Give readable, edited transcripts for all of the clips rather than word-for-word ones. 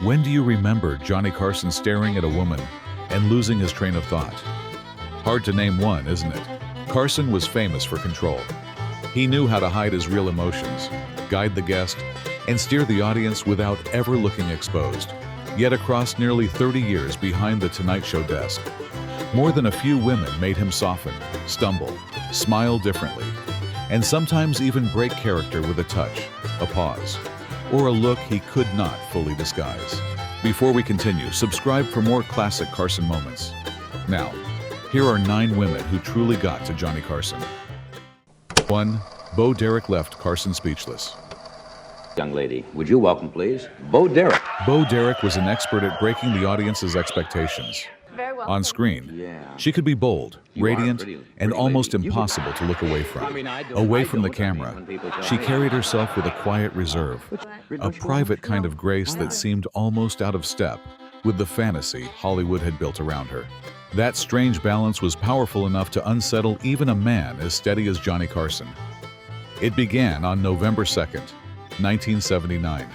When do you remember Johnny Carson staring at a woman and losing his train of thought? Hard to name one, isn't it? Carson was famous for control. He knew how to hide his real emotions, guide the guest, and steer the audience without ever looking exposed. Yet across nearly 30 years behind the Tonight Show desk, more than a few women made him soften, stumble, smile differently, and sometimes even break character with a touch, a pause, or a look he could not fully disguise. Before we continue, subscribe for more classic Carson moments. Now, here are 9 women who truly got to Johnny Carson. 1. Bo Derek left Carson speechless. Young lady, would you welcome, please, Bo Derek. Bo Derek was an expert at breaking the audience's expectations. Very well. On screen, she could be bold, radiant, and almost impossible to look away from. Away from the camera, she carried herself with a quiet reserve, a private kind of grace that seemed almost out of step with the fantasy Hollywood had built around her. That strange balance was powerful enough to unsettle even a man as steady as Johnny Carson. It began on November 2nd, 1979,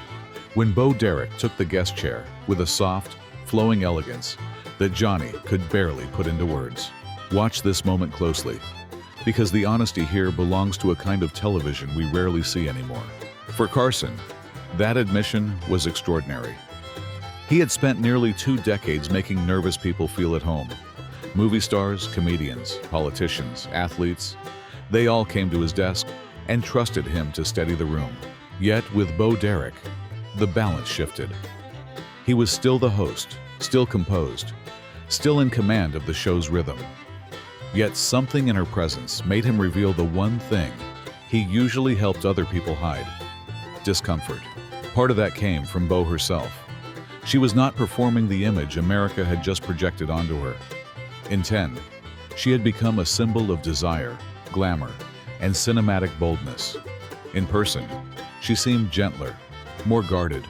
when Bo Derek took the guest chair with a soft, flowing elegance that Johnny could barely put into words. Watch this moment closely, because the honesty here belongs to a kind of television we rarely see anymore. For Carson, that admission was extraordinary. He had spent nearly 2 decades making nervous people feel at home. Movie stars, comedians, politicians, athletes, they all came to his desk and trusted him to steady the room. Yet with Bo Derek, the balance shifted. He was still the host, still composed, still in command of the show's rhythm. Yet something in her presence made him reveal the one thing he usually helped other people hide: discomfort. Part of that came from Bo herself. She was not performing the image America had just projected onto her. In 10, she had become a symbol of desire, glamour, and cinematic boldness. In person, she seemed gentler, more guarded,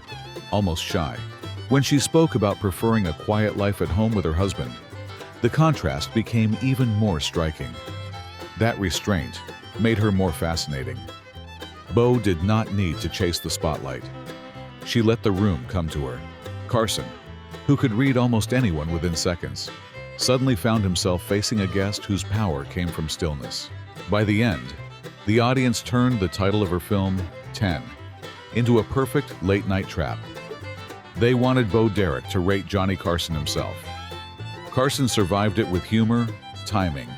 almost shy. When she spoke about preferring a quiet life at home with her husband, the contrast became even more striking. That restraint made her more fascinating. Bo did not need to chase the spotlight. She let the room come to her. Carson, who could read almost anyone within seconds, suddenly found himself facing a guest whose power came from stillness. By the end, the audience turned the title of her film, 10, into a perfect late-night trap. They wanted Bo Derek to rate Johnny Carson himself. Carson survived it with humor, timing,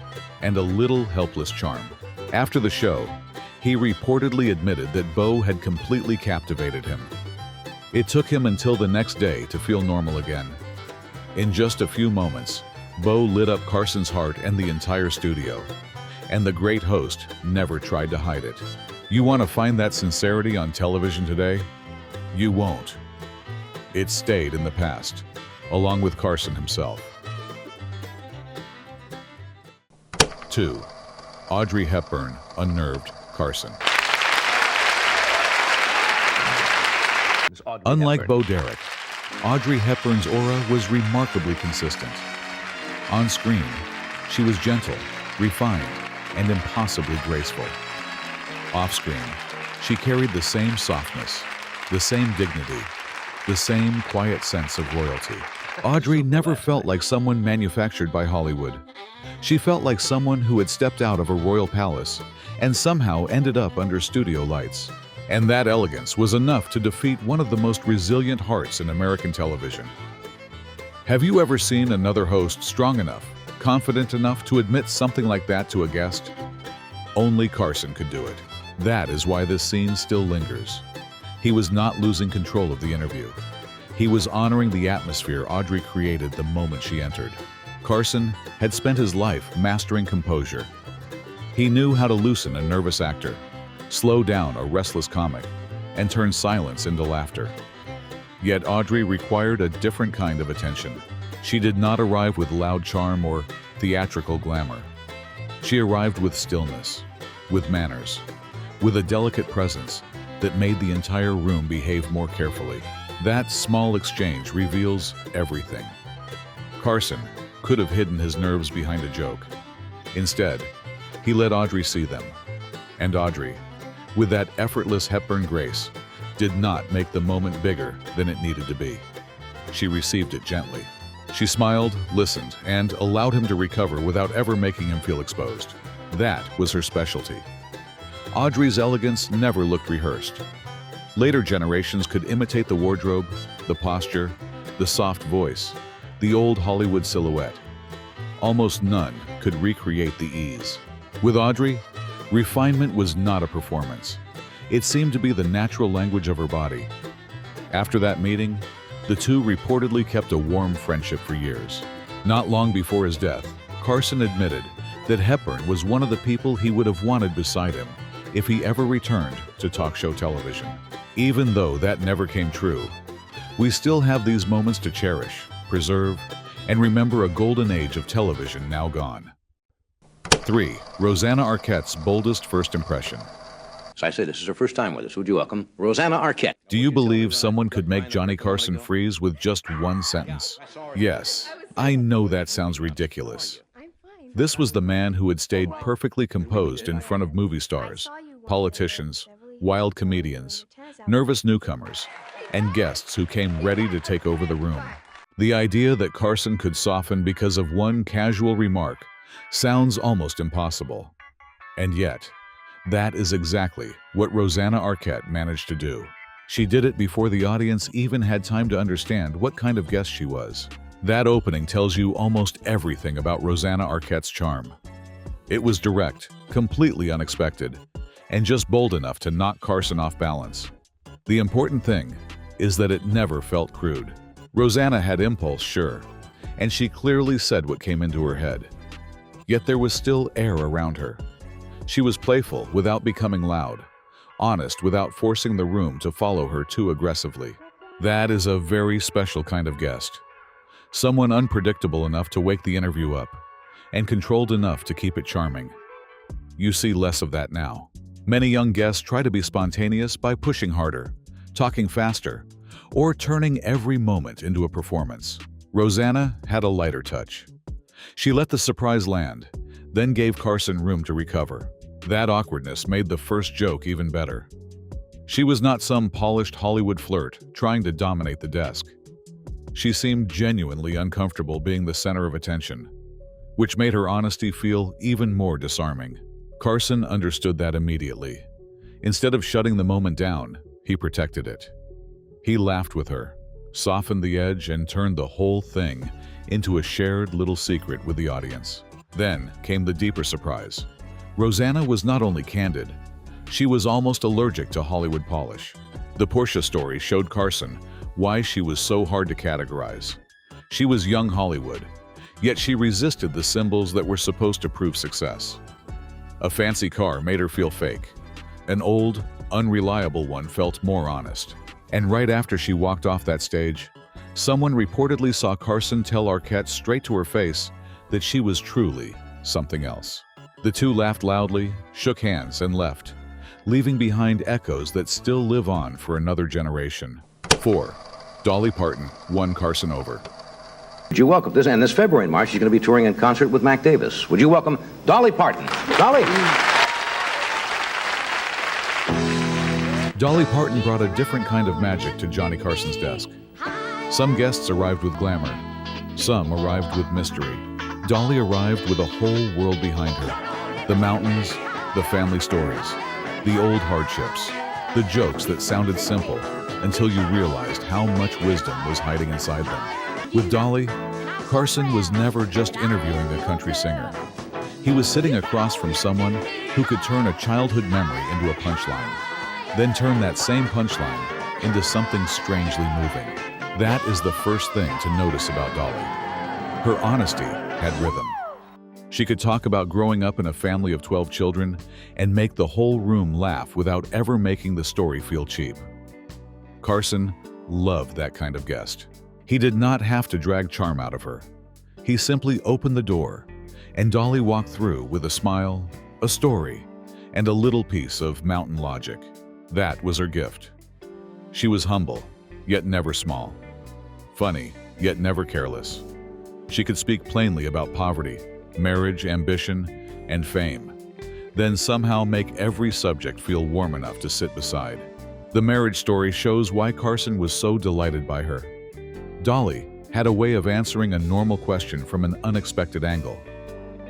and a little helpless charm. After the show, he reportedly admitted that Bo had completely captivated him. It took him until the next day to feel normal again. In just a few moments, Bo lit up Carson's heart and the entire studio, and the great host never tried to hide it. You want to find that sincerity on television today? You won't. It stayed in the past, along with Carson himself. 2. Audrey Hepburn unnerved Carson. Unlike Bo Derek, Audrey Hepburn's aura was remarkably consistent. On screen, she was gentle, refined, and impossibly graceful. Off-screen, she carried the same softness, the same dignity, the same quiet sense of royalty. Audrey never felt like someone manufactured by Hollywood. She felt like someone who had stepped out of a royal palace and somehow ended up under studio lights. And that elegance was enough to defeat one of the most resilient hearts in American television. Have you ever seen another host strong enough, confident enough to admit something like that to a guest? Only Carson could do it. That is why this scene still lingers. He was not losing control of the interview. He was honoring the atmosphere Audrey created the moment she entered. Carson had spent his life mastering composure. He knew how to loosen a nervous actor, slow down a restless comic, and turn silence into laughter. Yet Audrey required a different kind of attention. She did not arrive with loud charm or theatrical glamour. She arrived with stillness, with manners, with a delicate presence that made the entire room behave more carefully. That small exchange reveals everything. Carson could have hidden his nerves behind a joke. Instead, he let Audrey see them. And Audrey, with that effortless Hepburn grace, did not make the moment bigger than it needed to be. she received it gently. She smiled, listened, and allowed him to recover without ever making him feel exposed. That was her specialty. Audrey's elegance never looked rehearsed. Later generations could imitate the wardrobe, the posture, the soft voice, the old Hollywood silhouette. Almost none could recreate the ease. With Audrey, refinement was not a performance. It seemed to be the natural language of her body. After that meeting, the two reportedly kept a warm friendship for years. Not long before his death, Carson admitted that Hepburn was one of the people he would have wanted beside him if he ever returned to talk show television. Even though that never came true, we still have these moments to cherish, preserve, and remember a golden age of television now gone. 3. Rosanna Arquette's boldest first impression. So I say this is her first time with us. Would you welcome Rosanna Arquette? Do you believe someone could make Johnny Carson freeze with just one sentence? Yes, I know that sounds ridiculous. This was the man who had stayed perfectly composed in front of movie stars, politicians, wild comedians, nervous newcomers, and guests who came ready to take over the room. The idea that Carson could soften because of one casual remark sounds almost impossible. And yet, that is exactly what Rosanna Arquette managed to do. She did it before the audience even had time to understand what kind of guest she was. That opening tells you almost everything about Rosanna Arquette's charm. It was direct, completely unexpected, and just bold enough to knock Carson off balance. The important thing is that it never felt crude. Rosanna had impulse, sure, and she clearly said what came into her head. Yet there was still air around her. She was playful without becoming loud, honest without forcing the room to follow her too aggressively. That is a very special kind of guest. Someone unpredictable enough to wake the interview up, and controlled enough to keep it charming. You see less of that now. Many young guests try to be spontaneous by pushing harder, talking faster, or turning every moment into a performance. Rosanna had a lighter touch. She let the surprise land, then gave Carson room to recover. That awkwardness made the first joke even better. She was not some polished Hollywood flirt trying to dominate the desk. She seemed genuinely uncomfortable being the center of attention, which made her honesty feel even more disarming. Carson understood that immediately. Instead of shutting the moment down, he protected it. He laughed with her, softened the edge, and turned the whole thing into a shared little secret with the audience. Then came the deeper surprise. Rosanna was not only candid, she was almost allergic to Hollywood polish. The Portia story showed Carson why she was so hard to categorize. She was young Hollywood, yet she resisted the symbols that were supposed to prove success. A fancy car made her feel fake. An old, unreliable one felt more honest. And right after she walked off that stage, someone reportedly saw Carson tell Arquette straight to her face that she was truly something else. The two laughed loudly, shook hands, and left, leaving behind echoes that still live on for another generation. 4. Dolly Parton won Carson over. Would you welcome this? And this February and March, she's going to be touring in concert with Mac Davis. Would you welcome Dolly Parton? Dolly! Dolly Parton brought a different kind of magic to Johnny Carson's desk. Some guests arrived with glamour. Some arrived with mystery. Dolly arrived with a whole world behind her. The mountains, the family stories, the old hardships, the jokes that sounded simple until you realized how much wisdom was hiding inside them. With Dolly, Carson was never just interviewing a country singer. He was sitting across from someone who could turn a childhood memory into a punchline, then turn that same punchline into something strangely moving. That is the first thing to notice about Dolly. Her honesty had rhythm. She could talk about growing up in a family of 12 children and make the whole room laugh without ever making the story feel cheap. Carson loved that kind of guest. He did not have to drag charm out of her. He simply opened the door, and Dolly walked through with a smile, a story, and a little piece of mountain logic. That was her gift. She was humble, yet never small. Funny, yet never careless. She could speak plainly about poverty, marriage, ambition, and fame, then somehow make every subject feel warm enough to sit beside. The marriage story shows why Carson was so delighted by her. Dolly had a way of answering a normal question from an unexpected angle.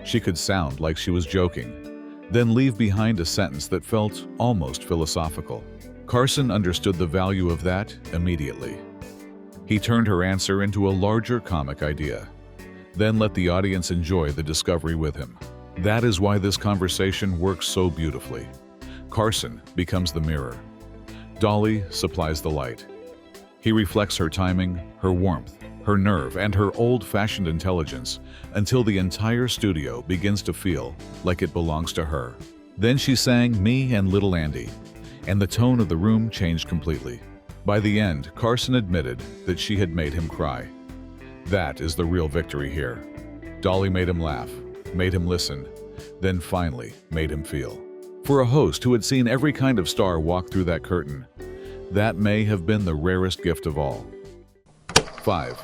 She could sound like she was joking, then leave behind a sentence that felt almost philosophical. Carson understood the value of that immediately. He turned her answer into a larger comic idea, then let the audience enjoy the discovery with him. That is why this conversation works so beautifully. Carson becomes the mirror. Dolly supplies the light. He reflects her timing, her warmth, her nerve, and her old-fashioned intelligence until the entire studio begins to feel like it belongs to her. Then she sang Me and Little Andy, and the tone of the room changed completely. By the end, Carson admitted that she had made him cry. That is the real victory here. Dolly made him laugh, made him listen, then finally made him feel. For a host who had seen every kind of star walk through that curtain, that may have been the rarest gift of all. 5.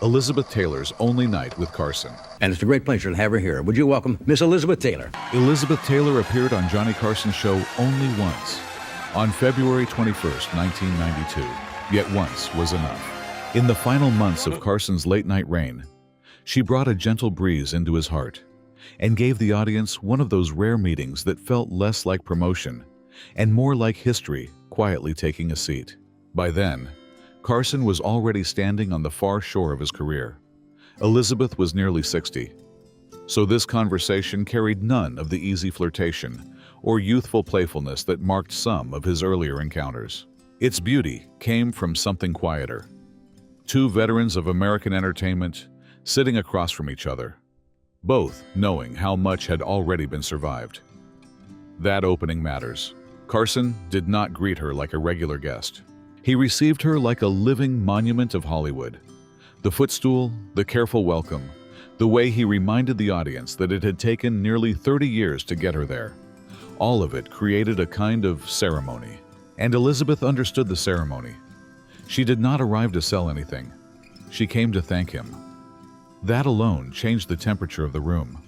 Elizabeth Taylor's only night with Carson. And it's a great pleasure to have her here. Would you welcome Miss Elizabeth Taylor? Elizabeth Taylor appeared on Johnny Carson's show only once, on February 21st, 1992. Yet once was enough. In the final months of Carson's late-night reign, she brought a gentle breeze into his heart and gave the audience one of those rare meetings that felt less like promotion and more like history quietly taking a seat. By then, Carson was already standing on the far shore of his career. Elizabeth was nearly 60. So this conversation carried none of the easy flirtation or youthful playfulness that marked some of his earlier encounters. Its beauty came from something quieter. Two veterans of American entertainment sitting across from each other, both knowing how much had already been survived. That opening matters. Carson did not greet her like a regular guest. He received her like a living monument of Hollywood. The footstool, the careful welcome, the way he reminded the audience that it had taken nearly 30 years to get her there. All of it created a kind of ceremony. And Elizabeth understood the ceremony. She did not arrive to sell anything. She came to thank him. That alone changed the temperature of the room.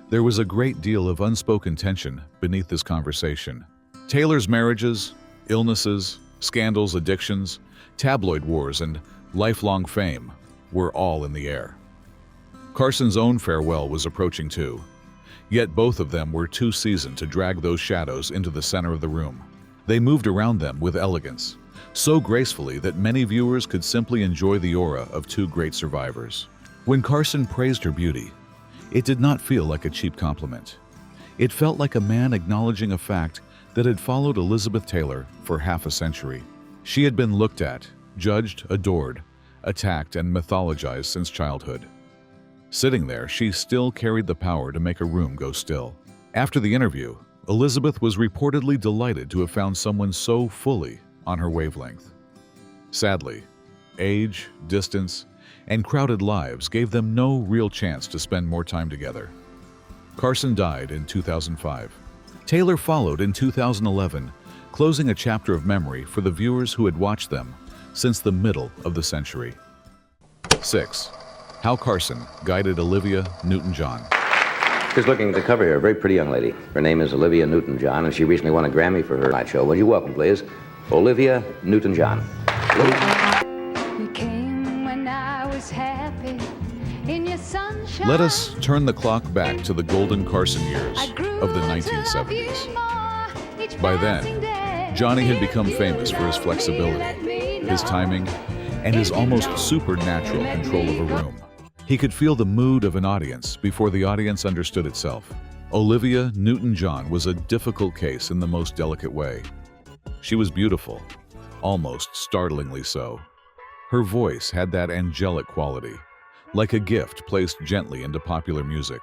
There was a great deal of unspoken tension beneath this conversation. Taylor's marriages, illnesses, scandals, addictions, tabloid wars, and lifelong fame were all in the air. Carson's own farewell was approaching too, yet both of them were too seasoned to drag those shadows into the center of the room. They moved around them with elegance, so gracefully that many viewers could simply enjoy the aura of two great survivors. When Carson praised her beauty, it did not feel like a cheap compliment. It felt like a man acknowledging a fact that had followed Elizabeth Taylor for half a century. She had been looked at, judged, adored, attacked, and mythologized since childhood. Sitting there, she still carried the power to make a room go still. After the interview, Elizabeth was reportedly delighted to have found someone so fully on her wavelength. Sadly, age, distance, and crowded lives gave them no real chance to spend more time together. Carson died in 2005. Taylor followed in 2011, closing a chapter of memory for the viewers who had watched them since the middle of the century. 6. How Carson guided Olivia Newton-John. Just looking at the cover here, a very pretty young lady. Her name is Olivia Newton-John, and she recently won a Grammy for her night show. Would you welcome, please, Olivia Newton-John. Let us turn the clock back to the golden Carson years of the 1970s. By then, Johnny had become famous for his flexibility, his timing, and his almost supernatural control of a room. He could feel the mood of an audience before the audience understood itself. Olivia Newton-John was a difficult case in the most delicate way. She was beautiful, almost startlingly so. Her voice had that angelic quality, like a gift placed gently into popular music.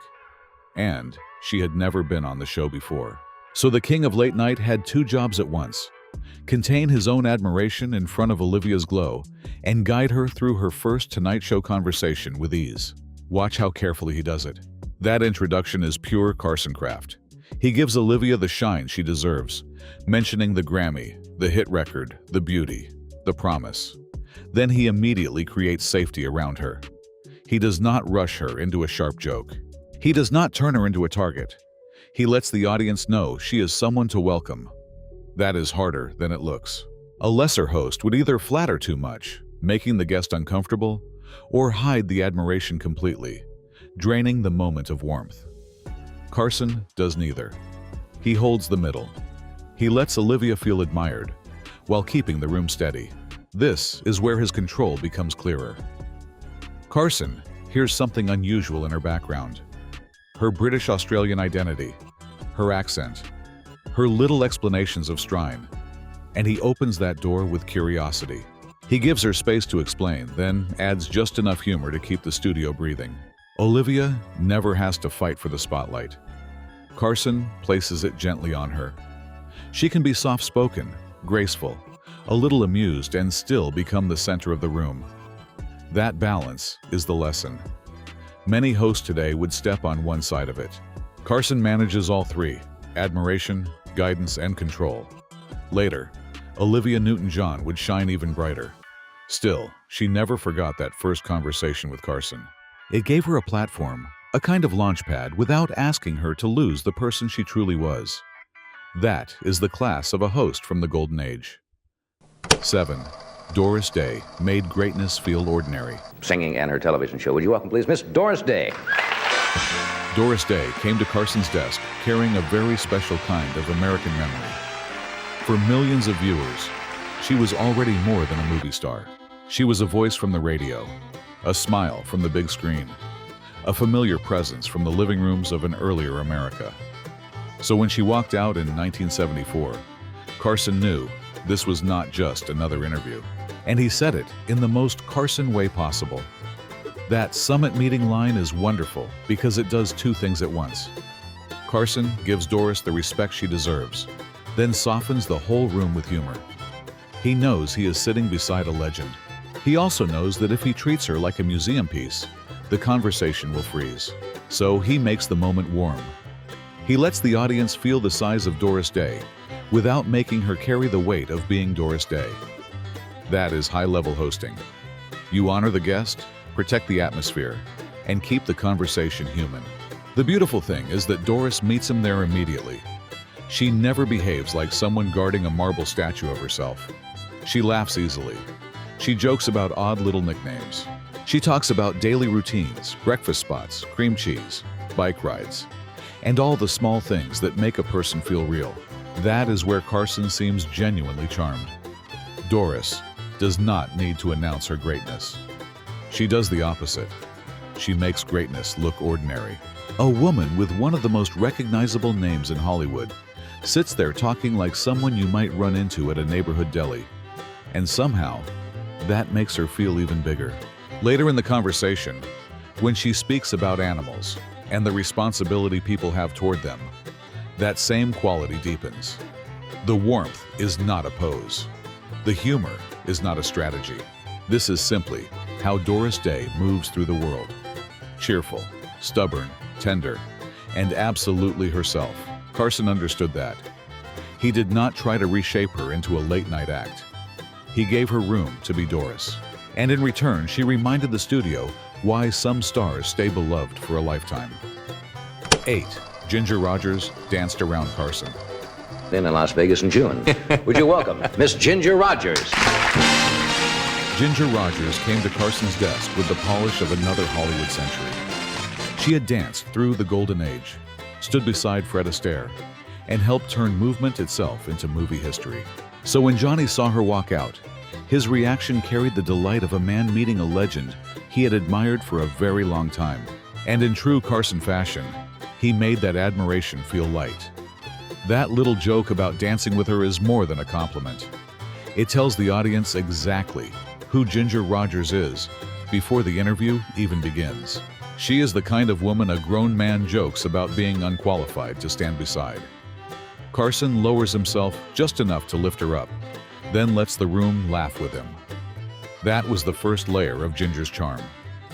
And she had never been on the show before. So the king of late night had two jobs at once: contain his own admiration in front of Olivia's glow and guide her through her first Tonight Show conversation with ease. Watch how carefully he does it. That introduction is pure Carson craft. He gives Olivia the shine she deserves, mentioning the Grammy, the hit record, the beauty, the promise. Then he immediately creates safety around her. He does not rush her into a sharp joke. He does not turn her into a target. He lets the audience know she is someone to welcome. That is harder than it looks. A lesser host would either flatter too much, making the guest uncomfortable, or hide the admiration completely, draining the moment of warmth. Carson does neither. He holds the middle. He lets Olivia feel admired, while keeping the room steady. This is where his control becomes clearer. Carson hears something unusual in her background. Her British-Australian identity, her accent, her little explanations of strine, and he opens that door with curiosity. He gives her space to explain, then adds just enough humor to keep the studio breathing. Olivia never has to fight for the spotlight. Carson places it gently on her. She can be soft-spoken, graceful, a little amused, and still become the center of the room. That balance is the lesson. Many hosts today would step on one side of it. Carson manages all three: admiration, guidance, and control. Later, Olivia Newton-John would shine even brighter. Still, she never forgot that first conversation with Carson. It gave her a platform, a kind of launchpad, without asking her to lose the person she truly was. That is the class of a host from the Golden Age. 7. Doris Day made greatness feel ordinary. Singing and her television show. Would you welcome, please, Miss Doris Day? Doris Day came to Carson's desk carrying a very special kind of American memory. For millions of viewers, she was already more than a movie star. She was a voice from the radio, a smile from the big screen, a familiar presence from the living rooms of an earlier America. So when she walked out in 1974, Carson knew this was not just another interview. And he said it in the most Carson way possible. That summit meeting line is wonderful because it does two things at once. Carson gives Doris the respect she deserves, then softens the whole room with humor. He knows he is sitting beside a legend. He also knows that if he treats her like a museum piece, the conversation will freeze. So he makes the moment warm. He lets the audience feel the size of Doris Day without making her carry the weight of being Doris Day. That is high-level hosting. You honor the guest, protect the atmosphere, and keep the conversation human. The beautiful thing is that Doris meets him there immediately. She never behaves like someone guarding a marble statue of herself. She laughs easily. She jokes about odd little nicknames. She talks about daily routines, breakfast spots, cream cheese, bike rides, and all the small things that make a person feel real. That is where Carson seems genuinely charmed. Doris does not need to announce her greatness. She does the opposite. She makes greatness look ordinary. A woman with one of the most recognizable names in Hollywood sits there talking like someone you might run into at a neighborhood deli. And somehow, that makes her feel even bigger. Later in the conversation, when she speaks about animals and the responsibility people have toward them, that same quality deepens. The warmth is not a pose. The humor is not a strategy. This is simply how Doris Day moves through the world. Cheerful, stubborn, tender, and absolutely herself. Carson understood that. He did not try to reshape her into a late-night act. He gave her room to be Doris. And in return, she reminded the studio why some stars stay beloved for a lifetime. 8. Ginger Rogers danced around Carson. In Las Vegas in June. Would you welcome Miss Ginger Rogers? Ginger Rogers came to Carson's desk with the polish of another Hollywood century. She had danced through the Golden Age, stood beside Fred Astaire, and helped turn movement itself into movie history. So when Johnny saw her walk out, his reaction carried the delight of a man meeting a legend he had admired for a very long time. And in true Carson fashion, he made that admiration feel light. That little joke about dancing with her is more than a compliment. It tells the audience exactly who Ginger Rogers is before the interview even begins. She is the kind of woman a grown man jokes about being unqualified to stand beside. Carson lowers himself just enough to lift her up, then lets the room laugh with him. That was the first layer of Ginger's charm.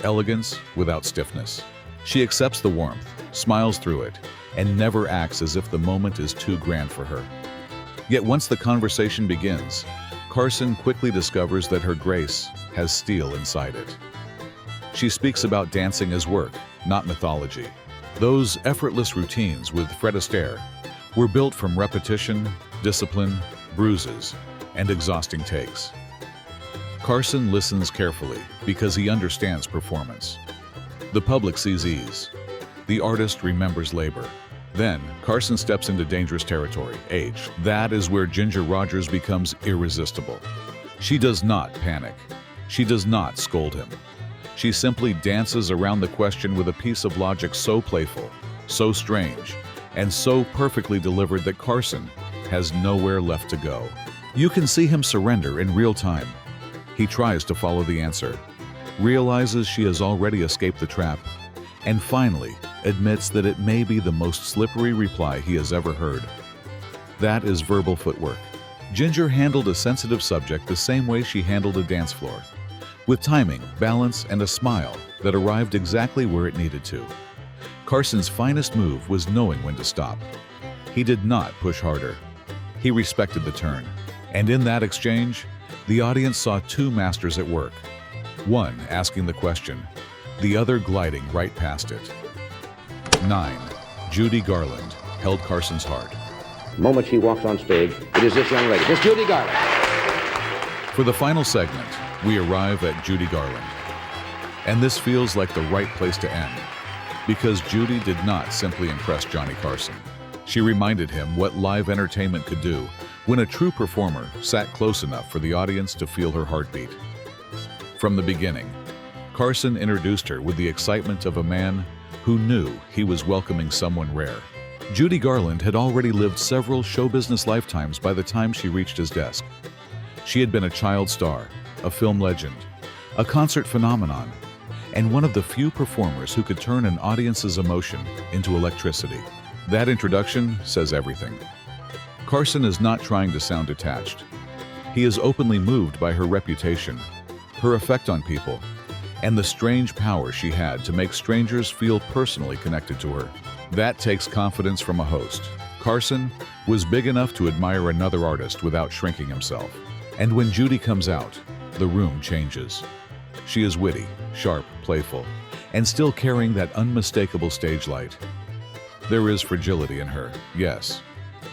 Elegance without stiffness. She accepts the warmth, smiles through it, and never acts as if the moment is too grand for her. Yet once the conversation begins, Carson quickly discovers that her grace has steel inside it. She speaks about dancing as work, not mythology. Those effortless routines with Fred Astaire were built from repetition, discipline, bruises, and exhausting takes. Carson listens carefully because he understands performance. The public sees ease. The artist remembers labor. Then, Carson steps into dangerous territory, age. That is where Ginger Rogers becomes irresistible. She does not panic. She does not scold him. She simply dances around the question with a piece of logic so playful, so strange, and so perfectly delivered that Carson has nowhere left to go. You can see him surrender in real time. He tries to follow the answer, realizes she has already escaped the trap, and finally admits that it may be the most slippery reply he has ever heard. That is verbal footwork. Ginger handled a sensitive subject the same way she handled a dance floor, with timing, balance, and a smile that arrived exactly where it needed to. Carson's finest move was knowing when to stop. He did not push harder. He respected the turn. And in that exchange, the audience saw two masters at work. One asking the question, the other gliding right past it. 9. Judy Garland held Carson's heart. The moment she walks on stage, it is this young lady, this Judy Garland. For the final segment, we arrive at Judy Garland. And this feels like the right place to end, because Judy did not simply impress Johnny Carson. She reminded him what live entertainment could do when a true performer sat close enough for the audience to feel her heartbeat. From the beginning, Carson introduced her with the excitement of a man who knew he was welcoming someone rare. Judy Garland had already lived several show business lifetimes by the time she reached his desk. She had been a child star, a film legend, a concert phenomenon, and one of the few performers who could turn an audience's emotion into electricity. That introduction says everything. Carson is not trying to sound detached. He is openly moved by her reputation, her effect on people, and the strange power she had to make strangers feel personally connected to her. That takes confidence from a host. Carson was big enough to admire another artist without shrinking himself. And when Judy comes out, the room changes. She is witty, sharp, playful, and still carrying that unmistakable stage light. There is fragility in her, yes,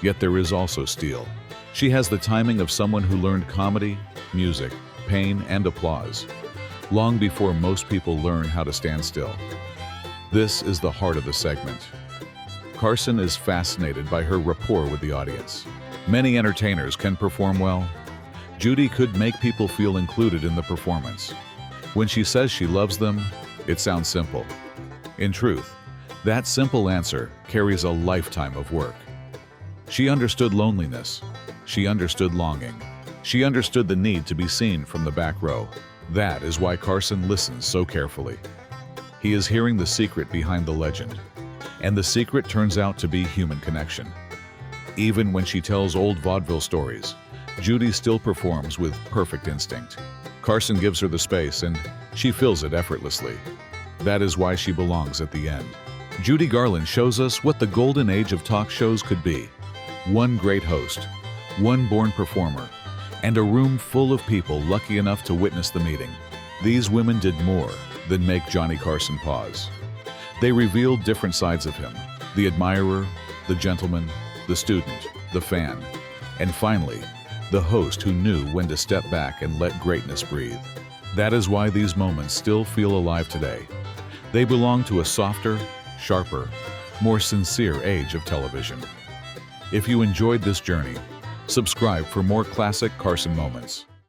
yet there is also steel. She has the timing of someone who learned comedy, music, pain, and applause, long before most people learn how to stand still. This is the heart of the segment. Carson is fascinated by her rapport with the audience. Many entertainers can perform well. Judy could make people feel included in the performance. When she says she loves them, it sounds simple. In truth, that simple answer carries a lifetime of work. She understood loneliness. She understood longing. She understood the need to be seen from the back row. That is why Carson listens so carefully. He is hearing the secret behind the legend, and the secret turns out to be human connection. Even when she tells old vaudeville stories, Judy still performs with perfect instinct. Carson gives her the space, and she fills it effortlessly. That is why she belongs at the end. Judy Garland shows us what the golden age of talk shows could be. One great host, one born performer, and a room full of people lucky enough to witness the meeting. These women did more than make Johnny Carson pause. They revealed different sides of him: the admirer, the gentleman, the student, the fan, and finally, the host who knew when to step back and let greatness breathe. That is why these moments still feel alive today. They belong to a softer, sharper, more sincere age of television. If you enjoyed this journey, subscribe for more classic Carson moments.